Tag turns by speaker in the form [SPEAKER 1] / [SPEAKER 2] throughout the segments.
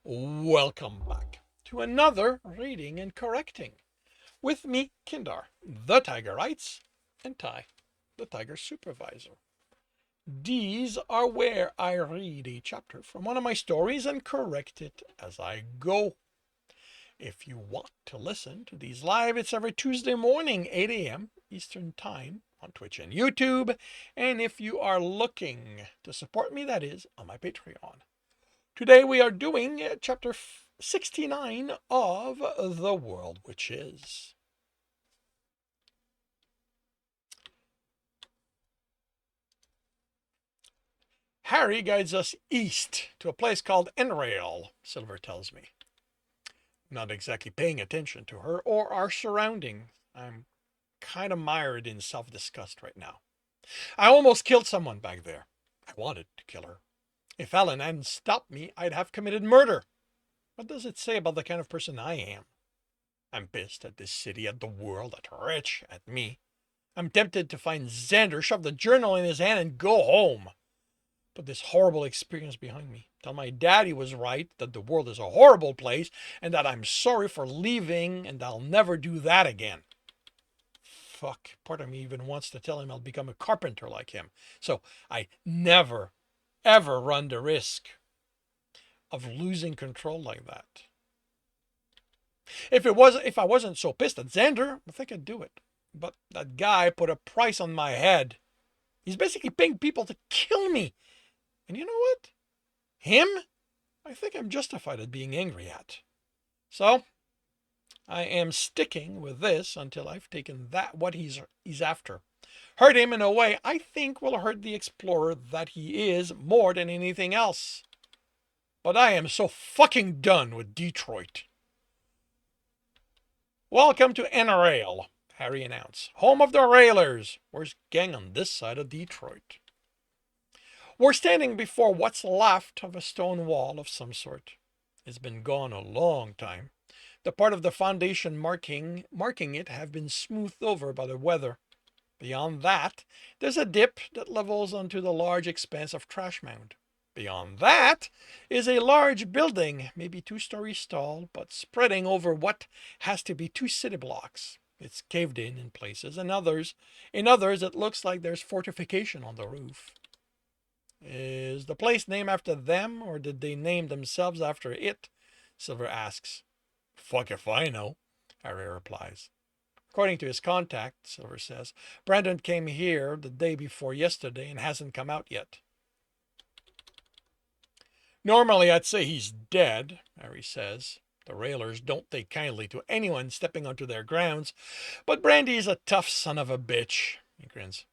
[SPEAKER 1] Welcome back to another reading and correcting with me, Kindar, the Tiger Writes, and Ty, the Tiger Supervisor. These are where I read a chapter from one of my stories and correct it as I go. If you want to listen to these live, it's every Tuesday morning, 8 a.m. Eastern Time on Twitch and YouTube. And if you are looking to support me, that is on my Patreon. Today we are doing chapter 69 of The World Which Is. Harry guides us east to a place called Enrail, Silver tells me. Not exactly paying attention to her or our surroundings. I'm kind of mired in self-disgust right now. I almost killed someone back there. I wanted to kill her. If Ellen hadn't stopped me, I'd have committed murder. What does it say about the kind of person I am? I'm pissed at this city, at the world, at Rich, at me. I'm tempted to find Xander, shove the journal in his hand, and go home. Put this horrible experience behind me. Tell my dad he was right, that the world is a horrible place, and that I'm sorry for leaving, and I'll never do that again. Fuck, part of me even wants to tell him I'll become a carpenter like him. So I never, ever run the risk of losing control like that. If I wasn't so pissed at Xander, I think I'd do it. But that guy put a price on my head. He's basically paying people to kill me. And you know what? Him? I think I'm justified at being angry at. So, I am sticking with this until I've taken that what he's after. Hurt him in a way I think will hurt the explorer that he is more than anything else. But I am so fucking done with Detroit. Welcome to Enrail, Harry announced. Home of the Railers. Where's gang on this side of Detroit? We're standing before what's left of a stone wall of some sort. It's been gone a long time. The part of the foundation marking it have been smoothed over by the weather. Beyond that, there's a dip that levels onto the large expanse of trash mound. Beyond that is a large building, maybe 2 stories tall, but spreading over what has to be 2 city blocks. It's caved in places, and in others it looks like there's fortification on the roof. Is the place named after them, or did they name themselves after it? Silver asks. Fuck if I know, Harry replies. According to his contact, Silver says, Brandon came here the day before yesterday and hasn't come out yet. Normally I'd say he's dead, Harry says. The Railers don't take kindly to anyone stepping onto their grounds, but Brandy's a tough son of a bitch, he grins.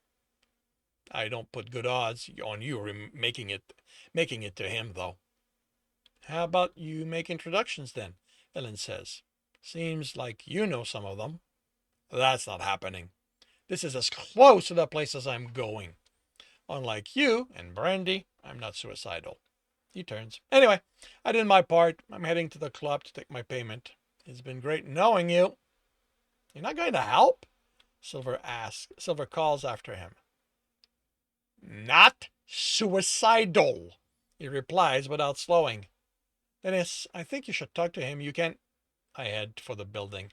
[SPEAKER 1] I don't put good odds on you making it to him, though. How about you make introductions then? Ellen says. Seems like you know some of them. That's not happening. This is as close to the place as I'm going. Unlike you and Brandy, I'm not suicidal. He turns. Anyway, I did my part. I'm heading to the club to take my payment. It's been great knowing you. You're not going to help? Silver asks. Silver calls after him. Not suicidal, he replies without slowing. Dennis, I think you should talk to him. You can't. I head for the building.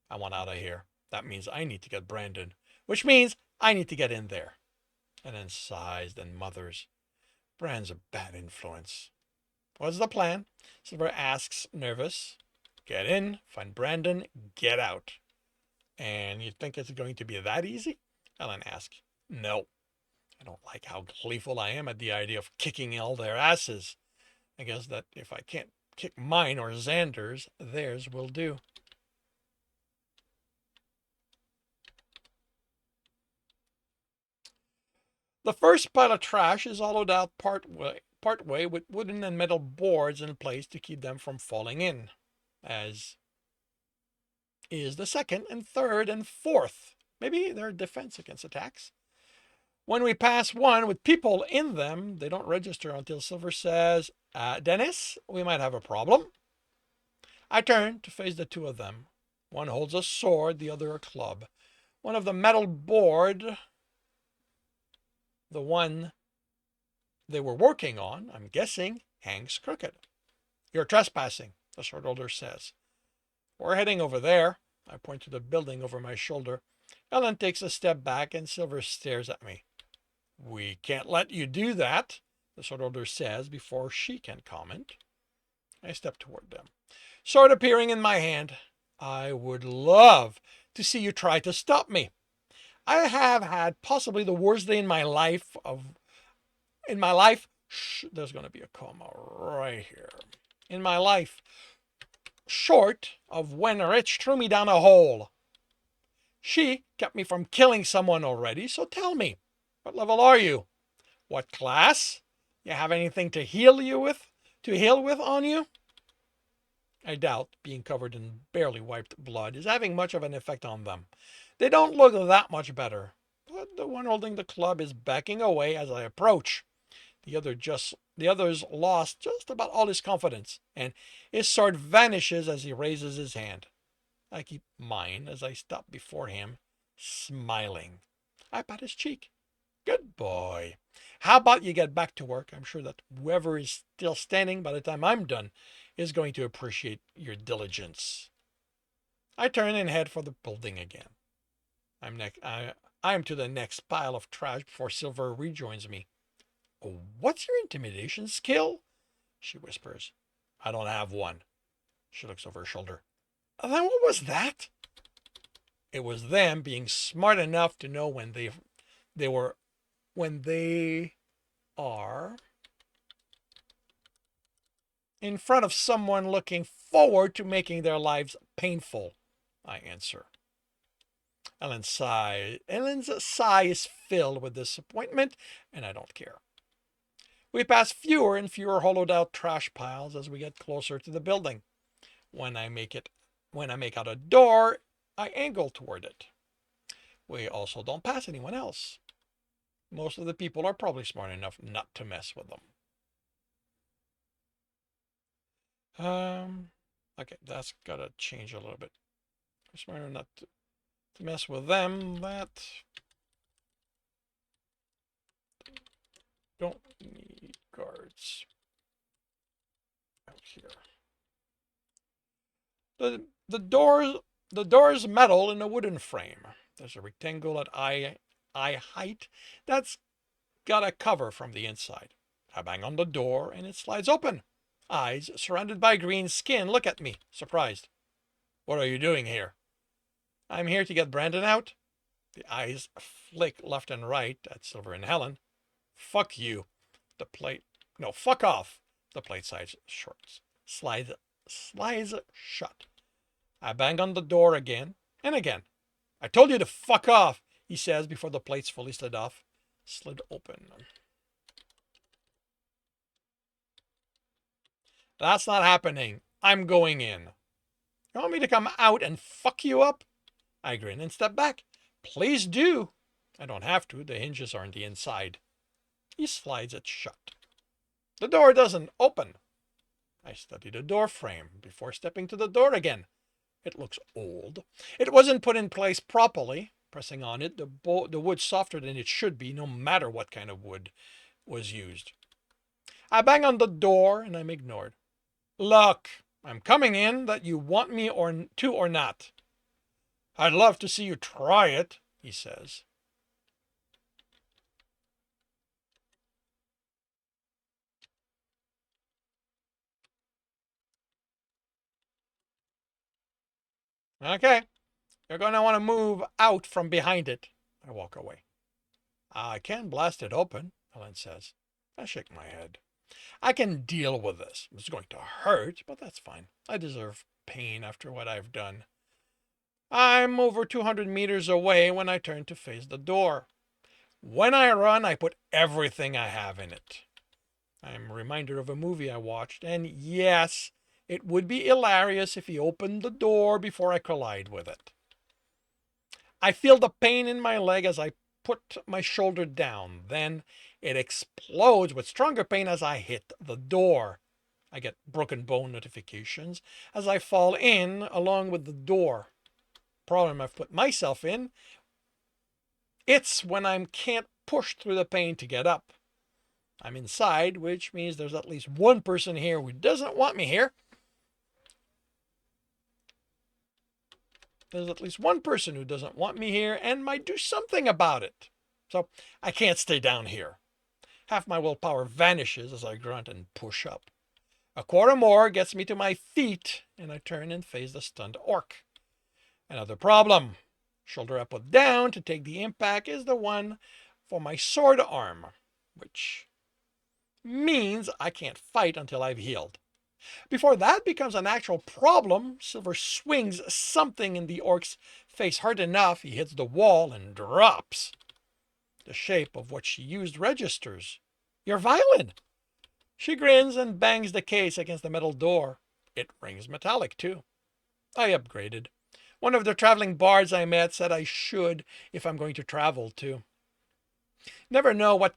[SPEAKER 1] I want out of here. That means I need to get Brandon, which means I need to get in there. And then sighs, then mutters. Brand's a bad influence. What's the plan? Silver asks, nervous. Get in, find Brandon, get out. And you think it's going to be that easy? Ellen asks. No. I don't like how gleeful I am at the idea of kicking all their asses. I guess that if I can't kick mine or Xander's, theirs will do. The first pile of trash is hollowed out part way with wooden and metal boards in place to keep them from falling in, as is the second and third and fourth. Maybe they're defense against attacks. When we pass one with people in them, they don't register until Silver says, Dennis, we might have a problem. I turn to face the two of them. One holds a sword, the other a club. One of the metal board, the one they were working on, I'm guessing, hangs crooked. You're trespassing, the storeholder says. We're heading over there. I point to the building over my shoulder. Ellen takes a step back and Silver stares at me. We can't let you do that, the storeholder says before she can comment. I step toward them, sword appearing in my hand. I would love to see you try to stop me. I have had possibly the worst day in my life. There's going to be a comma right here. In my life, short of when Rich threw me down a hole. She kept me from killing someone already, so tell me, what level are you? What class? You have anything to heal with on you? I doubt being covered in barely wiped blood is having much of an effect on them. They don't look that much better, but the one holding the club is backing away as I approach. The other's lost just about all his confidence, and his sword vanishes as he raises his hand. I keep mine as I stop before him, smiling. I pat his cheek. Good boy. How about you get back to work? I'm sure that whoever is still standing by the time I'm done is going to appreciate your diligence. I turn and head for the building again. I'm to the next pile of trash before Silver rejoins me. Oh, what's your intimidation skill? She whispers. I don't have one. She looks over her shoulder. Then what was that? It was them being smart enough to know when they are in front of someone looking forward to making their lives painful, I answer. Ellen's sigh is filled with disappointment, and I don't care. We pass fewer and fewer hollowed out trash piles as we get closer to the building. When I make out a door, I angle toward it. We also don't pass anyone else. Most of the people are probably smart enough not to mess with them. Okay, that's gotta change a little bit. Smart enough not to mess with them. That don't need guards out here. The door's metal in a wooden frame. There's a rectangle at eye height that's got a cover from the inside. I bang on the door and it slides open. Eyes surrounded by green skin look at me, surprised. What are you doing here? I'm here to get Brandon out. The eyes flick left and right at Silver and Helen. Fuck you. The plate. No, fuck off. The plate slides shut. I bang on the door again and again. I told you to fuck off, he says before the plate's fully slid open. That's not happening. I'm going in. You want me to come out and fuck you up? I grin and step back. Please do. I don't have to. The hinges are on the inside. He slides it shut. The door doesn't open. I study the door frame before stepping to the door again. It looks old. It wasn't put in place properly. Pressing on it, the wood's softer than it should be, no matter what kind of wood was used. I bang on the door and I'm ignored. Look, I'm coming in that you want me or not. I'd love to see you try it, he says. Okay, you're going to want to move out from behind it. I walk away. I can blast it open, Helen says. I shake my head. I can deal with this. It's going to hurt, but that's fine. I deserve pain after what I've done. I'm over 200 meters away when I turn to face the door. When I run, I put everything I have in it. I'm reminded of a movie I watched, and yes, it would be hilarious if he opened the door before I collide with it. I feel the pain in my leg as I put my shoulder down. Then it explodes with stronger pain as I hit the door. I get broken bone notifications as I fall in along with the door. Problem I've put myself in. It's when I can't push through the pain to get up. I'm inside, which means there's at least one person here who doesn't want me here. There's at least one person who doesn't want me here and might do something about it. So I can't stay down here. Half my willpower vanishes as I grunt and push up. A quarter more gets me to my feet, and I turn and face the stunned orc. Another problem. Shoulder I put down to take the impact is the one for my sword arm, which means I can't fight until I've healed. Before that becomes an actual problem, Silver swings something in the orc's face hard enough he hits the wall and drops. The shape of what she used registers. Your violin! She grins and bangs the case against the metal door. It rings metallic, too. I upgraded. One of the traveling bards I met said I should if I'm going to travel, too. Never know what's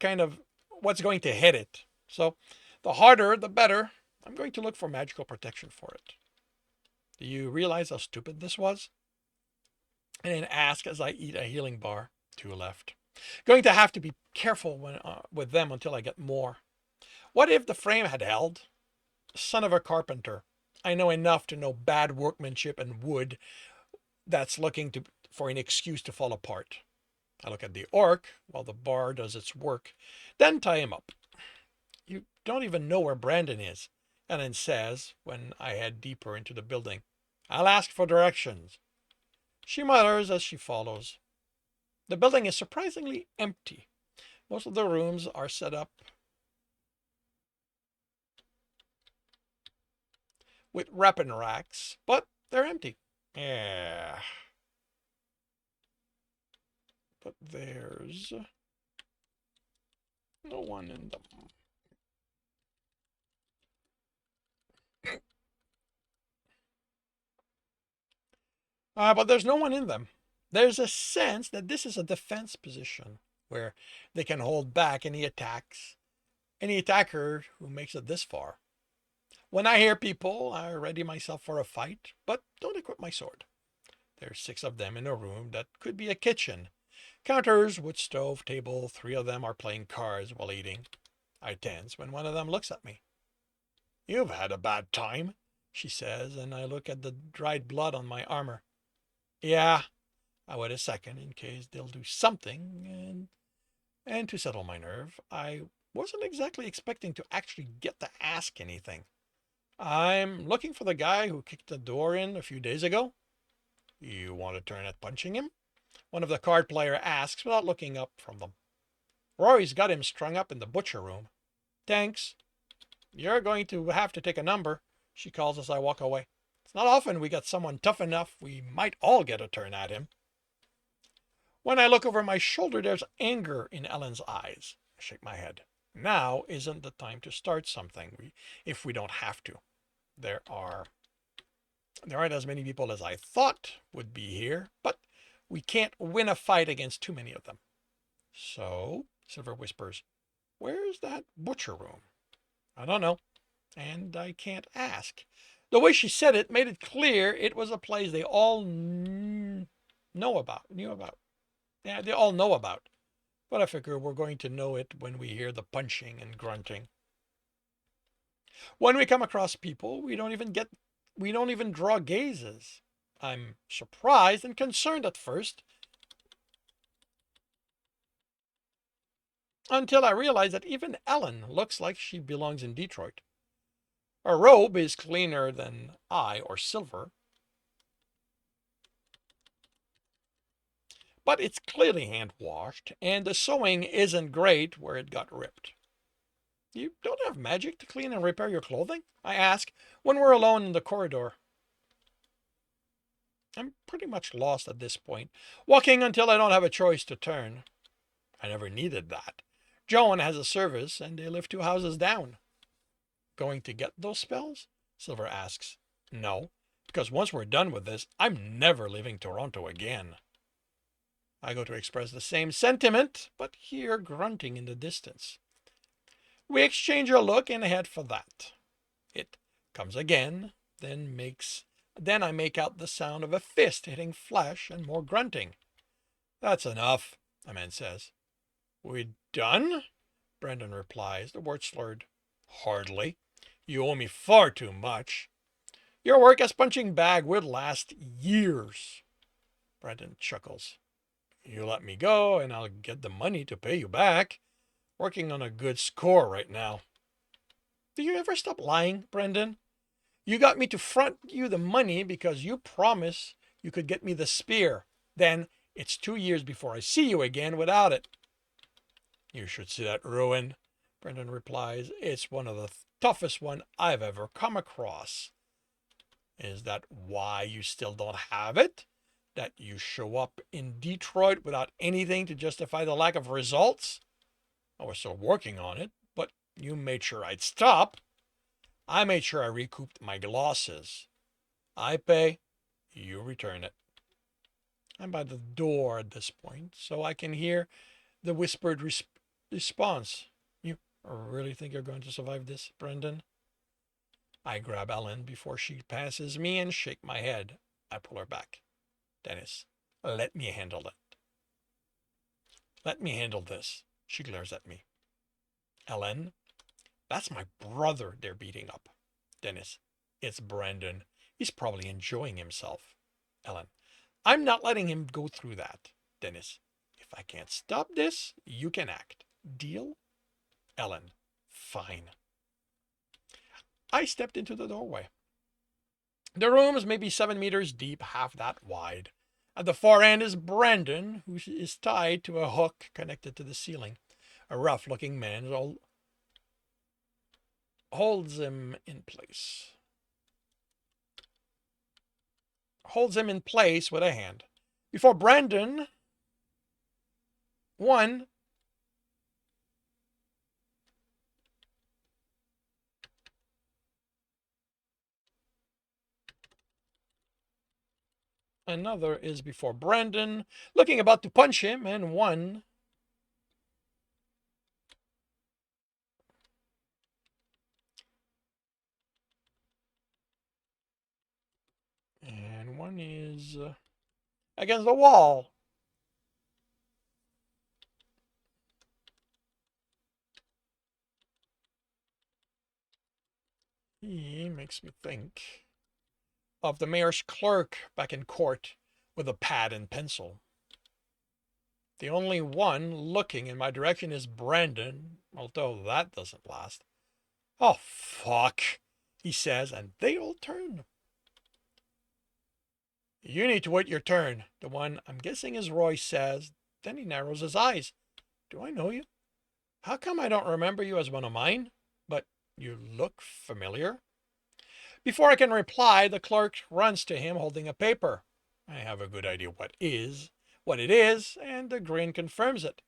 [SPEAKER 1] going to hit it. So the harder, the better. I'm going to look for magical protection for it. Do you realize how stupid this was? And then ask as I eat a healing bar. 2 left. Going to have to be careful with them until I get more. What if the frame had held? Son of a carpenter. I know enough to know bad workmanship and wood that's looking for an excuse to fall apart. I look at the orc while the bar does its work, then tie him up. You don't even know where Brandon is, Ellen says when I head deeper into the building. I'll ask for directions. She mutters as she follows. The building is surprisingly empty. Most of the rooms are set up with weapon racks, but they're empty. Yeah. But there's no one in them. But there's no one in them. There's a sense that this is a defense position where they can hold back any attacker who makes it this far. When I hear people, I ready myself for a fight, but don't equip my sword. There's 6 of them in a room that could be a kitchen. Counters, wood stove, table, 3 of them are playing cards while eating. I tense when one of them looks at me. You've had a bad time, she says, and I look at the dried blood on my armor. Yeah, I wait a second in case they'll do something, and to settle my nerve, I wasn't exactly expecting to actually get to ask anything. I'm looking for the guy who kicked the door in a few days ago. You want to turn at punching him? One of the card player asks without looking up from them. Rory's got him strung up in the butcher room. Thanks. You're going to have to take a number, she calls as I walk away. It's not often we get someone tough enough we might all get a turn at him. When I look over my shoulder, there's anger in Ellen's eyes. I shake my head. Now isn't the time to start something if we don't have to. There aren't as many people as I thought would be here, but we can't win a fight against too many of them. So, Silver whispers, where's that butcher room? I don't know, and I can't ask. The way she said it made it clear it was a place they all knew about. Yeah, they all know about. But I figure we're going to know it when we hear the punching and grunting. When we come across people, we don't even draw gazes. I'm surprised and concerned at first, until I realize that even Ellen looks like she belongs in Detroit. Her robe is cleaner than I or Silver, but it's clearly hand-washed, and the sewing isn't great where it got ripped. You don't have magic to clean and repair your clothing? I ask when we're alone in the corridor. I'm pretty much lost at this point, walking until I don't have a choice to turn. I never needed that. Joan has a service, and they live 2 houses down. Going to get those spells? Silver asks. No, because once we're done with this, I'm never leaving Toronto again. I go to express the same sentiment, but hear grunting in the distance. We exchange a look and head for that. It comes again, then I make out the sound of a fist hitting flesh and more grunting. That's enough, a man says. We done? Brendan replies, the word slurred. Hardly. You owe me far too much. Your work as punching bag would last years. Brendan chuckles. You let me go and I'll get the money to pay you back. Working on a good score right now. Do you ever stop lying, Brendan? You got me to front you the money because you promised you could get me the spear. Then it's 2 years before I see you again without it. You should see that ruin, Brendan replies. It's one of the toughest one I've ever come across. Is that why you still don't have it? That you show up in Detroit without anything to justify the lack of results? I was still working on it, but you made sure I'd stop. I made sure I recouped my losses. I pay, you return it. I'm by the door at this point, so I can hear the whispered response. You really think you're going to survive this, Brendan? I grab Ellen before she passes me and shake my head. I pull her back. Dennis, let me handle it. Let me handle this. She glares at me. Ellen, that's my brother they're beating up. Dennis, it's Brendan. He's probably enjoying himself. Ellen, I'm not letting him go through that. Dennis, if I can't stop this, you can act. Deal? Ellen, fine. I stepped into the doorway. The room is maybe 7 meters deep, half that wide. At the far end is Brendan, who is tied to a hook connected to the ceiling. A rough-looking man holds him in place. Holds him in place with a hand. Before Brendan, one another is before Brendan, looking about to punch him, and one is against the wall. He makes me think of the mayor's clerk back in court with a pad and pencil. The only one looking in my direction is Brendan, although that doesn't last. Oh, fuck, he says, and they all turn. You need to wait your turn, the one I'm guessing is Roy says. Then he narrows his eyes. Do I know you? How come I don't remember you as one of mine? But you look familiar. Before I can reply, the clerk runs to him holding a paper. I have a good idea what it is, and the grin confirms it.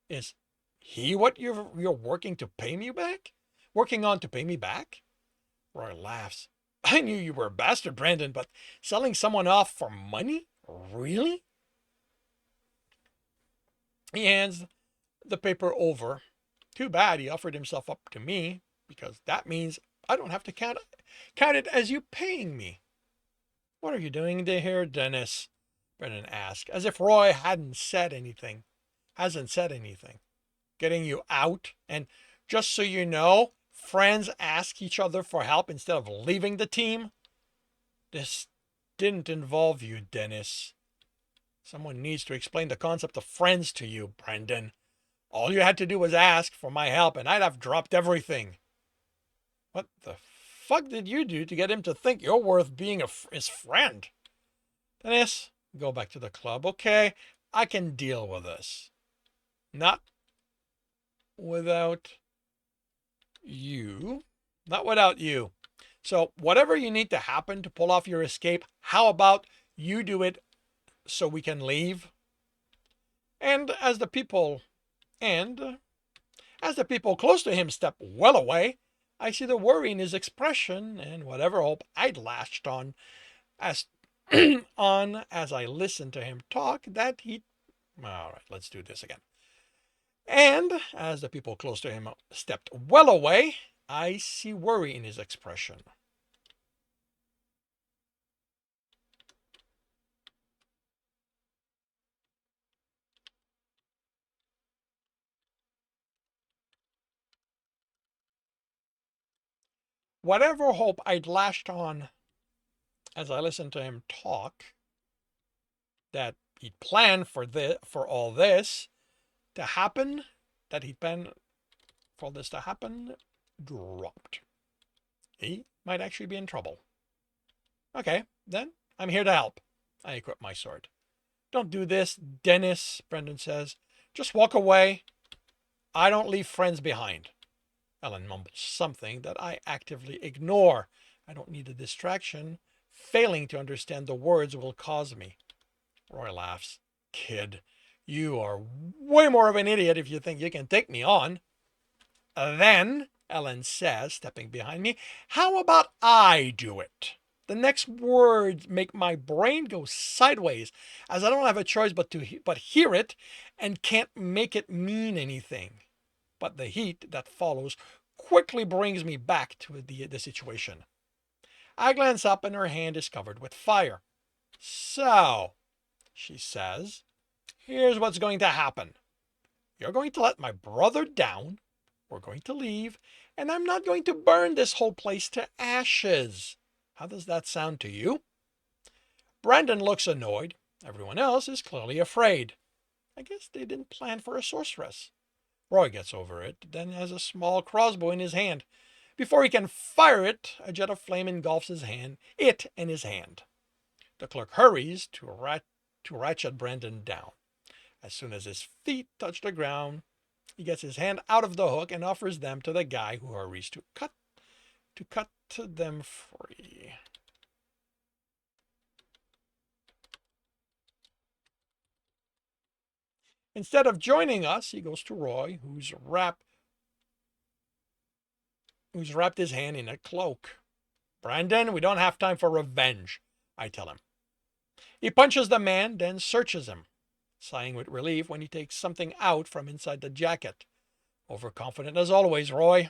[SPEAKER 1] Is he what you're working to pay me back? Working on to pay me back? Roy laughs. I knew you were a bastard, Brandon, but selling someone off for money? Really? He hands the paper over. Too bad he offered himself up to me, because that means I don't have to count it as you paying me. What are you doing here, Dennis? Brennan asked, as if Roy hasn't said anything. Getting you out, and just so you know, friends ask each other for help instead of leaving the team. This didn't involve you, Dennis. Someone needs to explain the concept of friends to you, Brendan. All you had to do was ask for my help, and I'd have dropped everything. What the fuck did you do to get him to think you're worth being his friend? Dennis, go back to the club. Okay, I can deal with this. Not without you. Not without you. So whatever you need to happen to pull off your escape, how about you do it so we can leave? And as the people close to him step well away, I see the worry in his expression and whatever hope I'd latched on as as I listened to him talk that he. All right, let's do this again. And as the people close to him stepped well away, I see worry in his expression. whatever hope I'd lashed on as I listened to him talk, that he'd planned for all this to happen, that he'd planned for this to happen, dropped. He might actually be in trouble. Okay, then I'm here to help. I equip my sword. Don't do this, Dennis, Brendan says. Just walk away. I don't leave friends behind. Ellen mumbles something that I actively ignore. I don't need a distraction. Failing to understand the words will cause me. Roy laughs. Kid, you are way more of an idiot if you think you can take me on. Then, Ellen says, stepping behind me, how about I do it? The next words make my brain go sideways, as I don't have a choice but hear it and can't make it mean anything. But the heat that follows quickly brings me back to the situation. I glance up and her hand is covered with fire. So, she says, here's what's going to happen. You're going to let my brother down, we're going to leave, and I'm not going to burn this whole place to ashes. How does that sound to you? Brandon looks annoyed. Everyone else is clearly afraid. I guess they didn't plan for a sorceress. Roy gets over it, then has a small crossbow in his hand. Before he can fire it, a jet of flame engulfs his hand. The clerk hurries to ratchet Brandon down. As soon as his feet touch the ground, he gets his hand out of the hook and offers them to the guy who hurries to cut them free. Instead of joining us, he goes to Roy, who's wrapped his hand in a cloak. Brandon, we don't have time for revenge, I tell him. He punches the man, then searches him, sighing with relief when he takes something out from inside the jacket. Overconfident as always, Roy.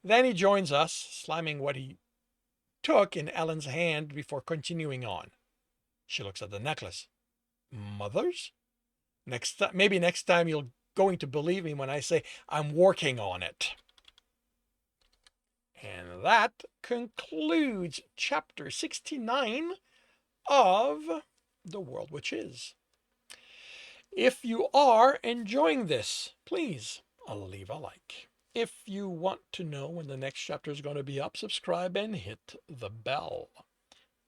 [SPEAKER 1] Then he joins us, slamming what he took in Ellen's hand before continuing on. She looks at the necklace. Mother's? Maybe next time you're going to believe me when I say I'm working on it. And that concludes chapter 69 of The World Which Is. If you are enjoying this, please leave a like. If you want to know when the next chapter is going to be up, subscribe and hit the bell.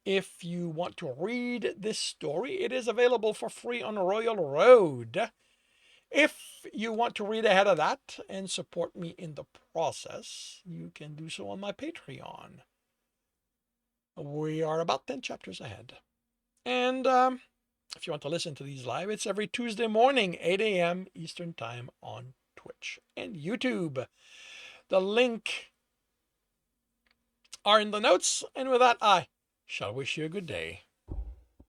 [SPEAKER 1] If you want to read this story, it is available for free on Royal Road. If you want to read ahead of that and support me in the process, you can do so on my Patreon. We are about 10 chapters ahead. And if you want to listen to these live, it's every Tuesday morning, 8 a.m. Eastern Time on Twitch and YouTube. The link are in the notes. And with that, I shall wish you a good day.